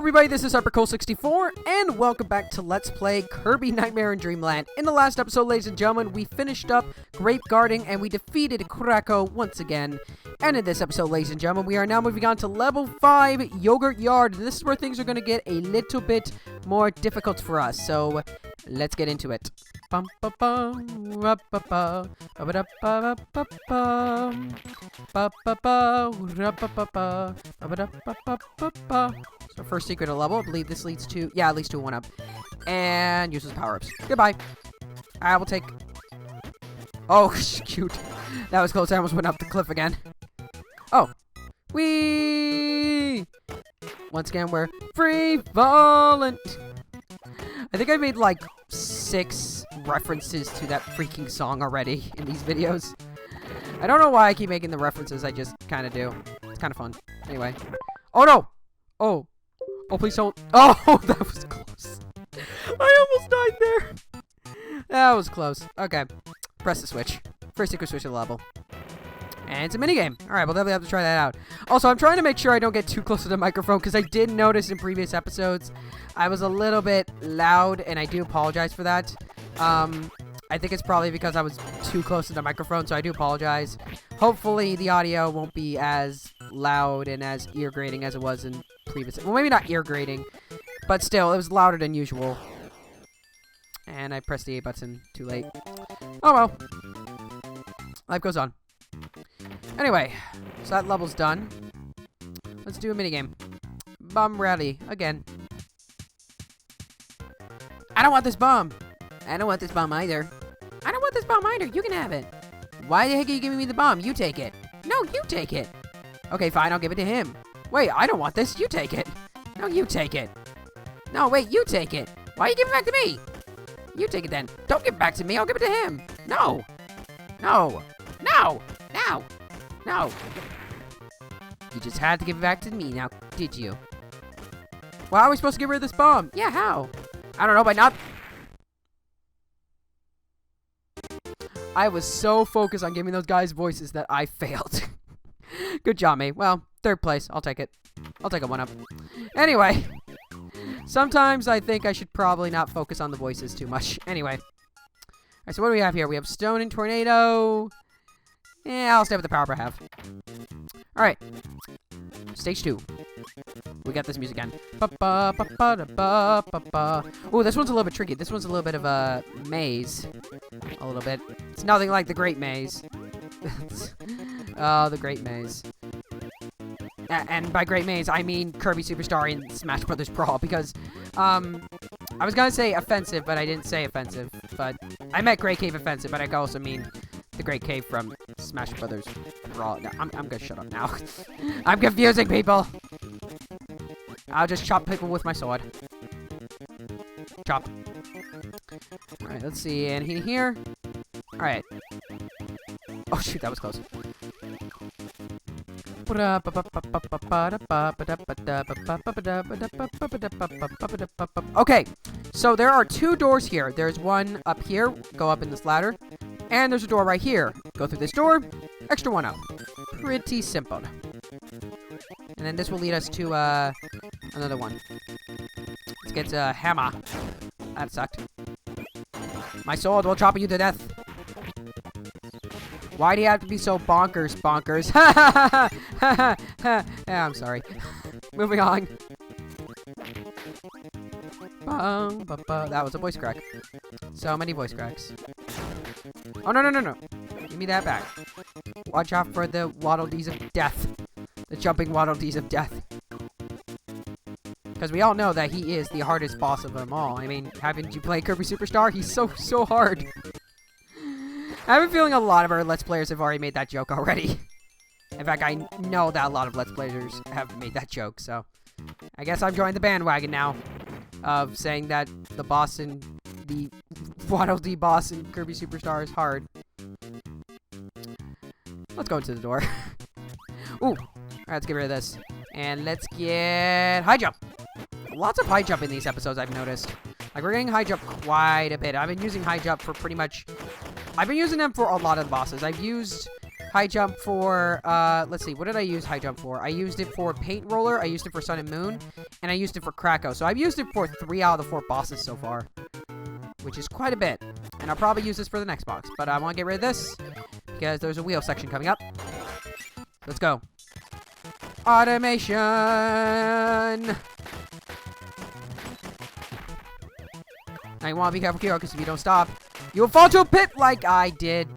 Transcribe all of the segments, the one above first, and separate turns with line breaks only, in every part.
everybody, this is HarperCole64, and welcome back to Let's Play Kirby Nightmare in Dreamland. In the last episode, ladies and gentlemen, we finished up Grape Guarding, and we defeated Krako once again. And in this episode, ladies and gentlemen, we are now moving on to Level 5, Yogurt Yard. And this is where things are going to get a little bit more difficult for us, so let's get into it. So first secret of level, I believe this leads to, yeah, it leads to a 1-up. And uses power-ups. Goodbye. I will take... Oh, shoot. That was close. I almost went up the cliff again. Oh. Whee! Once again, we're free-falling. I think I made like 6 references to that freaking song already in these videos. I don't know why I keep making the references, I just kind of do. It's kind of fun. Anyway. Oh no! Oh. Oh, please don't. Oh, that was close. I almost died there. That was close. Okay. Press the switch. First secret switch of the level. And it's a minigame. Alright, we'll definitely have to try that out. Also, I'm trying to make sure I don't get too close to the microphone, because I did notice in previous episodes I was a little bit loud, and I do apologize for that. I think it's probably because I was too close to the microphone, so I do apologize. Hopefully, the audio won't be as loud and as ear-grating as it was in previous... Well, maybe not ear-grating, but still, it was louder than usual. And I pressed the A button too late. Oh well. Life goes on. Anyway, so that level's done. Let's do a minigame. Bomb rally, again. I don't want this bomb. I don't want this bomb either. I don't want this bomb either. You can have it. Why the heck are you giving me the bomb? You take it. No, you take it. Okay, fine, I'll give it to him. Wait, I don't want this. You take it. No, you take it. No, wait, you take it. Why are you giving it back to me? You take it then. Don't give it back to me. I'll give it to him. No. No. No. No. No. You just had to give it back to me now, did you? Well, how are we supposed to get rid of this bomb? Yeah, how? I don't know, by not... I was so focused on giving those guys voices that I failed. Good job, me. Well, 3rd place. I'll take it. I'll take a 1-up. Anyway. Sometimes I think I should probably not focus on the voices too much. Anyway. Alright, so what do we have here? We have Stone and Tornado. Yeah, I'll stay with the power I have. Alright. Stage 2. We got this music again. Ooh, this one's a little bit tricky. This one's a little bit of a maze. A little bit. It's nothing like the Great Maze. Oh, the Great Maze. And by Great Maze, I mean Kirby Superstar in Smash Brothers Brawl, because, I was gonna say offensive, but I didn't say offensive. But I meant Great Cave offensive, but I also mean the Great Cave from Smash Brothers Brawl. No, I'm gonna shut up now. I'm confusing people. I'll just chop people with my sword. Chop. Alright, let's see. And here. Alright. Oh, shoot, that was close. Okay, so there are 2 doors here. There's one up here. Go up in this ladder. And there's a door right here. Go through this door. Extra 1-up. Pretty simple. And then this will lead us to, another one. Let's get a hammer. That sucked. My sword will chop you to death. Why do you have to be so bonkers? Yeah, I'm sorry. Moving on. That was a voice crack. So many voice cracks. Oh, no. Give me that back. Watch out for the Waddle Dees of Death. The jumping Waddle Dees of Death. Because we all know that he is the hardest boss of them all. I mean, haven't you played Kirby Superstar? He's so hard. I have a feeling a lot of our Let's Players have already made that joke already. In fact, I know that a lot of Let's Players have made that joke, so... I guess I've joined the bandwagon now of saying that the boss in the Waddle Dee boss in Kirby Superstar is hard. Let's go into the door. Ooh. Alright, let's get rid of this. And let's get high jump. Lots of high jump in these episodes, I've noticed. Like, we're getting high jump quite a bit. I've been using high jump for pretty much... I've been using them for a lot of the bosses. I've used High jump for, let's see, what did I use high jump for? I used it for Paint Roller, I used it for Sun and Moon, and I used it for Krakow. So I've used it for 3 out of the 4 bosses so far, which is quite a bit. And I'll probably use this for the next box, but I want to get rid of this because there's a wheel section coming up. Let's go. Automation! Now you want to be careful, Kiro, because if you don't stop, you will fall to a pit like I did.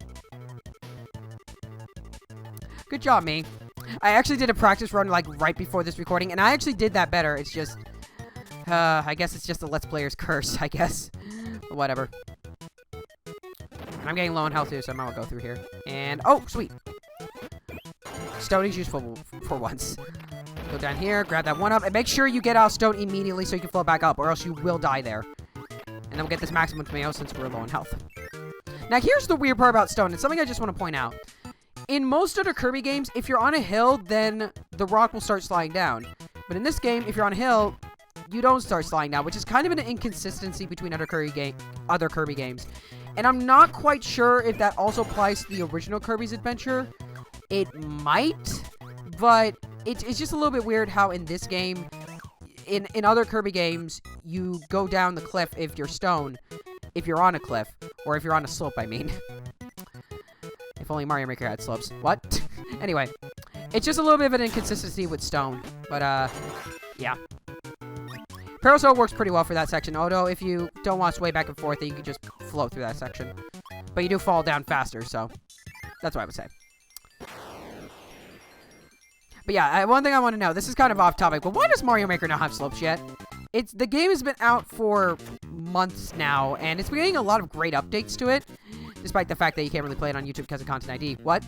Good job, me. I actually did a practice run, like, right before this recording, and I actually did that better. It's just, I guess it's just a Let's Player's curse, I guess. But whatever. And I'm getting low on health, too, so I might as well go through here. And, oh, sweet. Stone is useful for once. Go down here, grab that 1-up, and make sure you get out of stone immediately so you can float back up, or else you will die there. And then we'll get this maximum tomato since we're low on health. Now, here's the weird part about stone. It's something I just want to point out. In most other Kirby games, if you're on a hill, then the rock will start sliding down. But in this game, if you're on a hill, you don't start sliding down, which is kind of an inconsistency between other Kirby games. And I'm not quite sure if that also applies to the original Kirby's Adventure. It might, but it's just a little bit weird how in this game, in other Kirby games, you go down the cliff if you're stone, if you're on a cliff, or if you're on a slope, I mean. If only Mario Maker had slopes. What? Anyway, it's just a little bit of an inconsistency with stone, but, yeah. Parasol works pretty well for that section, although if you don't want to sway back and forth, then you can just float through that section. But you do fall down faster, so that's what I would say. But yeah, one thing I want to know, this is kind of off topic, but why does Mario Maker not have slopes yet? The game has been out for months now, and it's been getting a lot of great updates to it, despite the fact that you can't really play it on YouTube because of Content ID. What?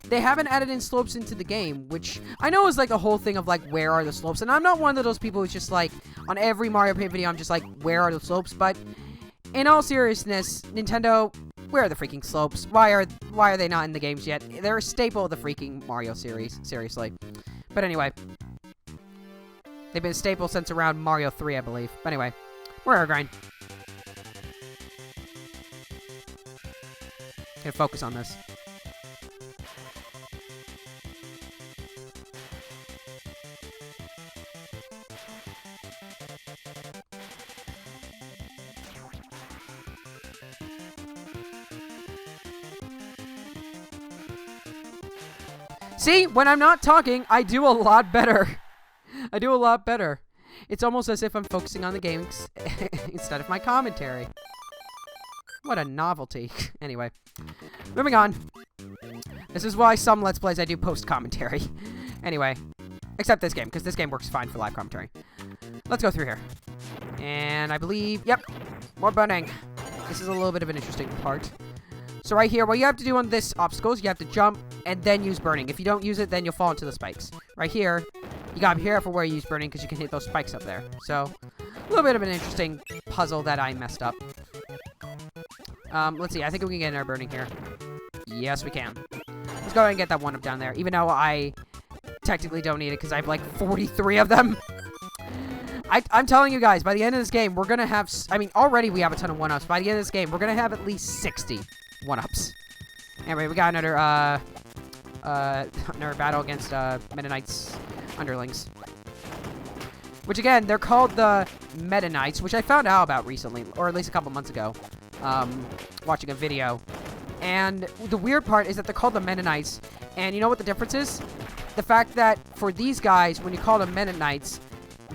They haven't added in slopes into the game, which I know is like a whole thing of like, where are the slopes? And I'm not one of those people who's just like, on every Mario Paint video, I'm just like, where are the slopes? But in all seriousness, Nintendo, where are the freaking slopes? Why are they not in the games yet? They're a staple of the freaking Mario series, seriously. But anyway, they've been a staple since around Mario 3, I believe. But anyway, we're our grind. Gonna focus on this. See, when I'm not talking, I do a lot better. I do a lot better. It's almost as if I'm focusing on the games instead of my commentary. What a novelty. Anyway, moving on. This is why some Let's Plays I do post-commentary. Anyway, except this game, because this game works fine for live commentary. Let's go through here. And I believe, yep, more burning. This is a little bit of an interesting part. So right here, what you have to do on this obstacle is you have to jump and then use burning. If you don't use it, then you'll fall into the spikes. Right here, you gotta be careful where you use burning because you can hit those spikes up there. So, a little bit of an interesting puzzle that I messed up. Let's see, I think we can get our burning here. Yes, we can. Let's go ahead and get that 1-up down there, even though I technically don't need it because I have like 43 of them. I'm telling you guys, by the end of this game, we're gonna have, I mean, already we have a ton of 1-ups. By the end of this game, we're gonna have at least 60 1-ups. Anyway, we got another battle against Meta Knight's underlings. Which again, they're called the Meta Knights, which I found out about recently, or at least a couple months ago, watching a video. And the weird part is that they're called the Meta Knights, and you know what the difference is? The fact that for these guys, when you call them Meta Knights,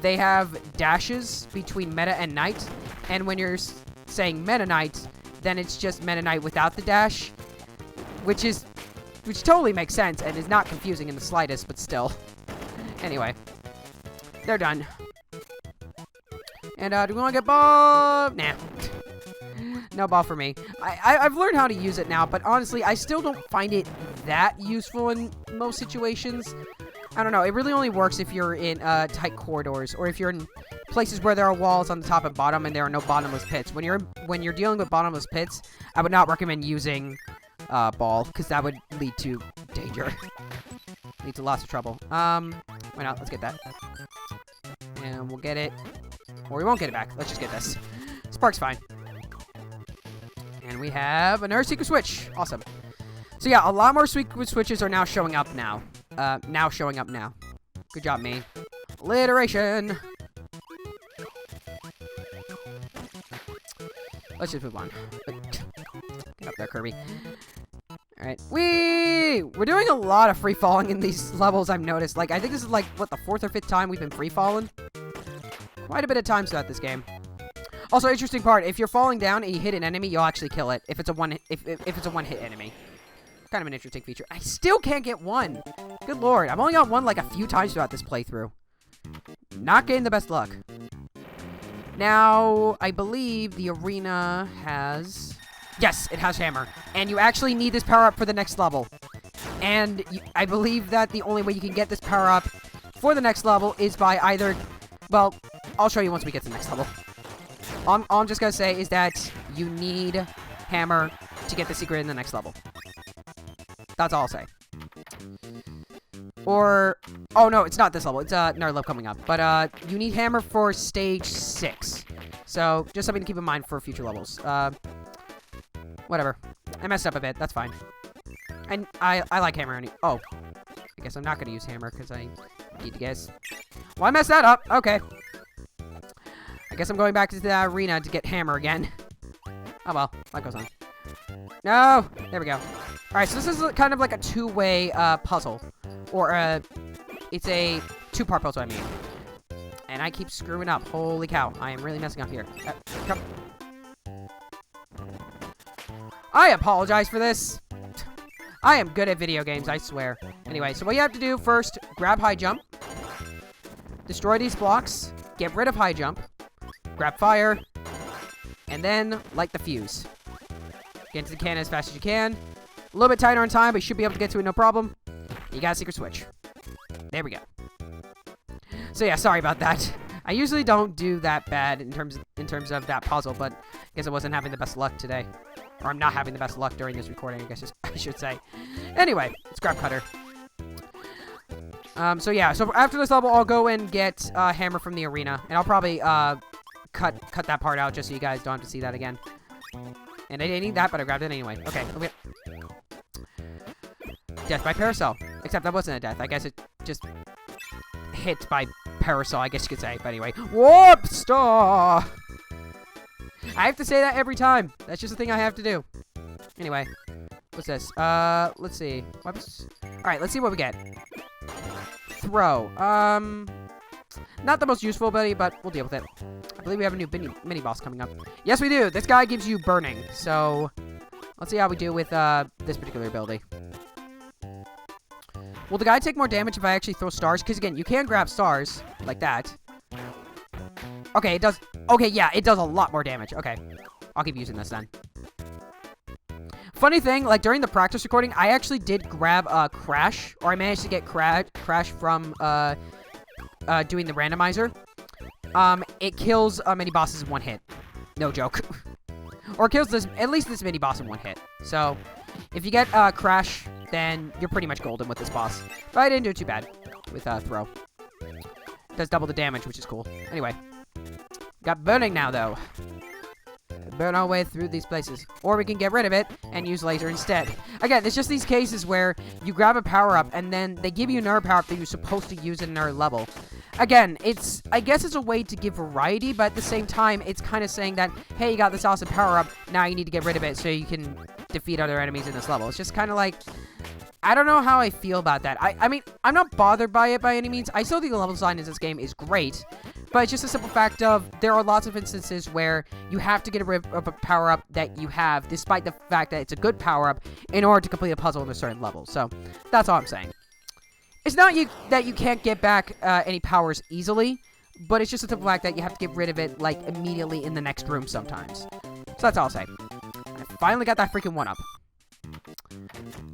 they have dashes between Meta and Knight, and when you're saying Meta Knight, then it's just Meta Knight without the dash, which totally makes sense and is not confusing in the slightest, but still. Anyway, they're done. And do we want to get ball? Nah. No ball for me. I've learned how to use it now, but honestly, I still don't find it that useful in most situations. I don't know. It really only works if you're in tight corridors, or if you're in places where there are walls on the top and bottom, and there are no bottomless pits. When you're dealing with bottomless pits, I would not recommend using ball, because that would lead to danger. Lead to lots of trouble. Why not? Let's get that. And we'll get it. Or we won't get it back. Let's just get this. Spark's fine. And we have another secret switch. Awesome. So yeah, a lot more secret switches are now showing up now. Good job, me. Alliteration. Let's just move on. Get up there, Kirby. Alright. We're doing a lot of free falling in these levels, I've noticed. Like, I think this is like, what, the 4th or 5th time we've been free falling? Quite a bit of times throughout this game. Also, interesting part, if you're falling down and you hit an enemy, you'll actually kill it. If it's a one-hit enemy. Kind of an interesting feature. I still can't get one. Good lord. I've only got one like a few times throughout this playthrough. Not getting the best luck. Now, I believe the arena has... Yes, it has hammer. And you actually need this power-up for the next level. And I believe that the only way you can get this power-up for the next level is by either... Well, I'll show you once we get to the next level. All I'm just going to say is that you need hammer to get the secret in the next level. That's all I'll say. Or... Oh, no, it's not this level. It's another level coming up. But you need hammer for stage 6. So, just something to keep in mind for future levels. Whatever. I messed up a bit. That's fine. And I like hammer. Oh. I guess I'm not going to use hammer because I need to guess. Well, I messed that up. Okay. I guess I'm going back to the arena to get hammer again. Oh, well. Life goes on. No! There we go. Alright, so this is kind of like a two-way puzzle. Or, it's a two-part puzzle, I mean. And I keep screwing up. Holy cow. I am really messing up here. Come. I apologize for this. I am good at video games, I swear. Anyway, so what you have to do first, grab high jump. Destroy these blocks. Get rid of high jump. Grab fire. And then light the fuse. Get into the cannon as fast as you can. A little bit tighter on time, but you should be able to get to it no problem. You got a secret switch. There we go. So yeah, sorry about that. I usually don't do that bad in terms of that puzzle, but I guess I wasn't having the best luck today. Or I'm not having the best luck during this recording, I guess I should say. Anyway, let's grab cutter. So yeah, so after this level, I'll go and get hammer from the arena, and I'll probably cut that part out just so you guys don't have to see that again. And I didn't need that, but I grabbed it anyway. Okay. Death by parasol. Except that wasn't a death. I guess it just hit by parasol, I guess you could say. But anyway. Warp Star! I have to say that every time. That's just a thing I have to do. Anyway. What's this? Let's see. Alright, let's see what we get. Throw. Not the most useful ability, but we'll deal with it. I believe we have a new mini-boss coming up. Yes, we do. This guy gives you burning. So, let's see how we do with this particular ability. Will the guy take more damage if I actually throw stars? Because, again, you can grab stars like that. Okay, it does... Okay, yeah, it does a lot more damage. Okay, I'll keep using this then. Funny thing, like, during the practice recording, I actually did grab Crash. Or I managed to get Crash from doing the randomizer. It kills mini bosses in one hit. No joke. Or kills at least this mini boss in one hit. So, if you get Crash, then you're pretty much golden with this boss. But I didn't do too bad with throw. It does double the damage, which is cool. Anyway. Got burning now, though. Burn our way through these places. Or we can get rid of it and use laser instead. Again, it's just these cases where you grab a power-up and then they give you another power-up that you're supposed to use in another level. Again, I guess it's a way to give variety, but at the same time, it's kind of saying that, hey, you got this awesome power-up, now you need to get rid of it so you can defeat other enemies in this level. It's just kind of like, I don't know how I feel about that. I mean, I'm not bothered by it by any means. I still think the level design in this game is great, but it's just a simple fact of there are lots of instances where you have to get rid of a power-up that you have, despite the fact that it's a good power-up, in order to complete a puzzle in a certain level. So, that's all I'm saying. It's not that you can't get back any powers easily, but it's just a simple fact that you have to get rid of it, like, immediately in the next room sometimes. So that's all I'll say. I finally got that freaking one-up.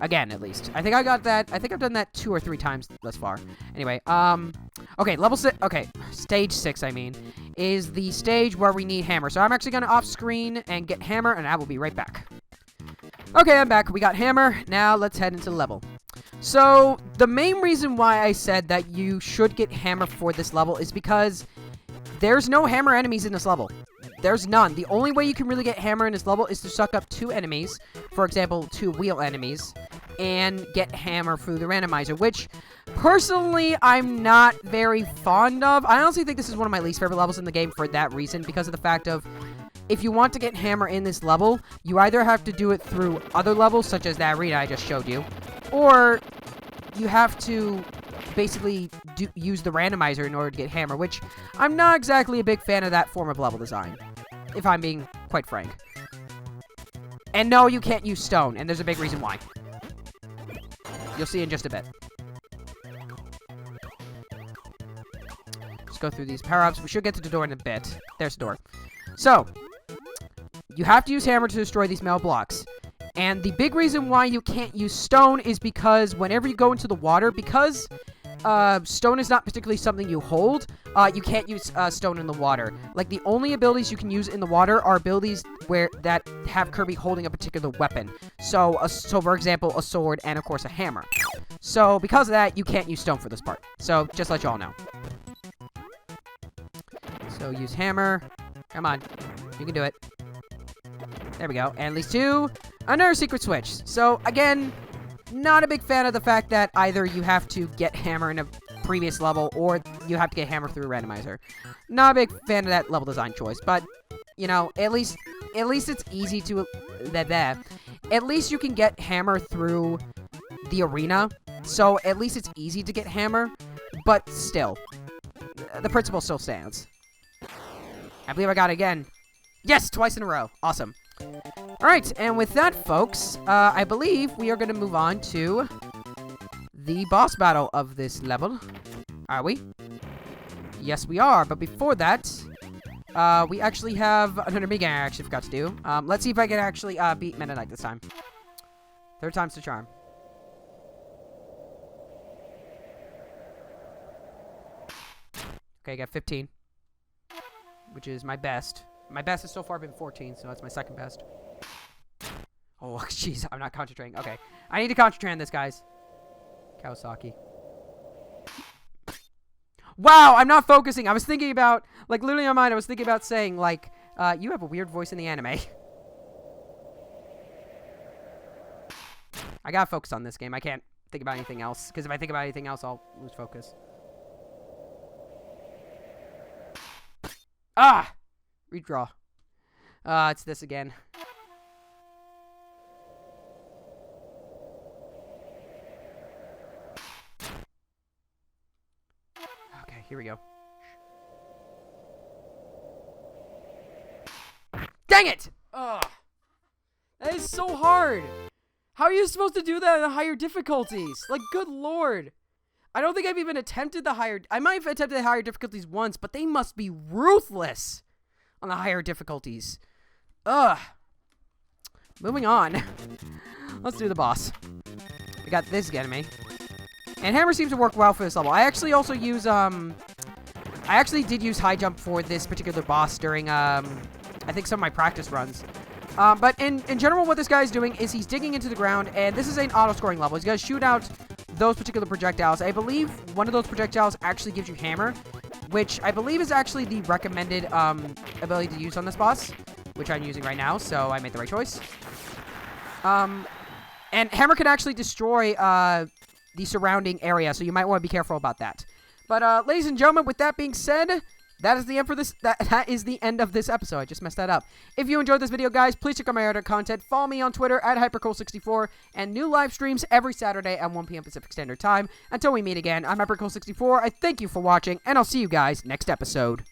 Again, at least. I think I got that. I think I've done that 2 or 3 times thus far. Anyway, okay, level 6. Okay, stage 6, I mean, is the stage where we need hammer. So I'm actually going to off-screen and get hammer, and I will be right back. Okay, I'm back. We got hammer. Now let's head into the level. So, the main reason why I said that you should get hammer for this level is because there's no hammer enemies in this level. There's none. The only way you can really get hammer in this level is to suck up 2 enemies. For example, 2 wheel enemies. and get hammer through the randomizer, which personally I'm not very fond of. I honestly think this is one of my least favorite levels in the game for that reason, because of the fact of, if you want to get hammer in this level, you either have to do it through other levels, such as that arena I just showed you, or you have to basically use the randomizer in order to get hammer, which I'm not exactly a big fan of that form of level design, if I'm being quite frank. And no, you can't use stone, and there's a big reason why. You'll see in just a bit. Let's go through these power-ups. We should get to the door in a bit. There's the door. So, you have to use hammer to destroy these metal blocks. And the big reason why you can't use stone is because whenever you go into the water, because stone is not particularly something you hold, you can't use stone in the water. Like, the only abilities you can use in the water are abilities that have Kirby holding a particular weapon. So for example, a sword and, of course, a hammer. So, because of that, you can't use stone for this part. So, just let y'all know. So, use hammer. Come on. You can do it. There we go. And at least 2. Another secret switch. So, again, not a big fan of the fact that either you have to get hammer in a previous level or you have to get hammer through a randomizer. Not a big fan of that level design choice, but, you know, at least it's easy to... At least you can get hammer through the arena, so at least it's easy to get hammer, but still, the principle still stands. I believe I got it again. Yes, twice in a row. Awesome. Alright, and with that, folks, I believe we are going to move on to the boss battle of this level. Are we? Yes, we are. But before that, we actually have another big game I actually forgot to do. Let's see if I can actually beat Meta Knight this time. 3rd time's the charm. Okay, I got 15. Which is my best. My best has so far been 14, so that's my 2nd best. Oh, jeez, I'm not concentrating. Okay, I need to concentrate on this, guys. Kawasaki. Wow, I'm not focusing. I was thinking about, like, literally in my mind, I was thinking about saying, like, you have a weird voice in the anime. I gotta focus on this game. I can't think about anything else, because if I think about anything else, I'll lose focus. Ah! Redraw. It's this again. Okay, here we go. Dang it! Ugh. That is so hard! How are you supposed to do that in the higher difficulties? Like, good lord. I don't think I've even attempted the higher... I might have attempted the higher difficulties once, but they must be ruthless on the higher difficulties. Ugh. Moving on. Let's do the boss. We got this enemy. And hammer seems to work well for this level. I actually also use, I actually did use high jump for this particular boss during, I think some of my practice runs. But in general, what this guy is doing is he's digging into the ground, and this is an auto-scoring level. He's going to shoot out those particular projectiles. I believe one of those projectiles actually gives you hammer, which I believe is actually the recommended ability to use on this boss, which I'm using right now, so I made the right choice. And hammer can actually destroy the surrounding area, so you might want to be careful about that. But ladies and gentlemen, with that being said, that is the end for this. That is the end of this episode. I just messed that up. If you enjoyed this video, guys, please check out my other content. Follow me on Twitter at HyperCool64, and new live streams every Saturday at 1 p.m. Pacific Standard Time. Until we meet again, I'm HyperCool64. I thank you for watching, and I'll see you guys next episode.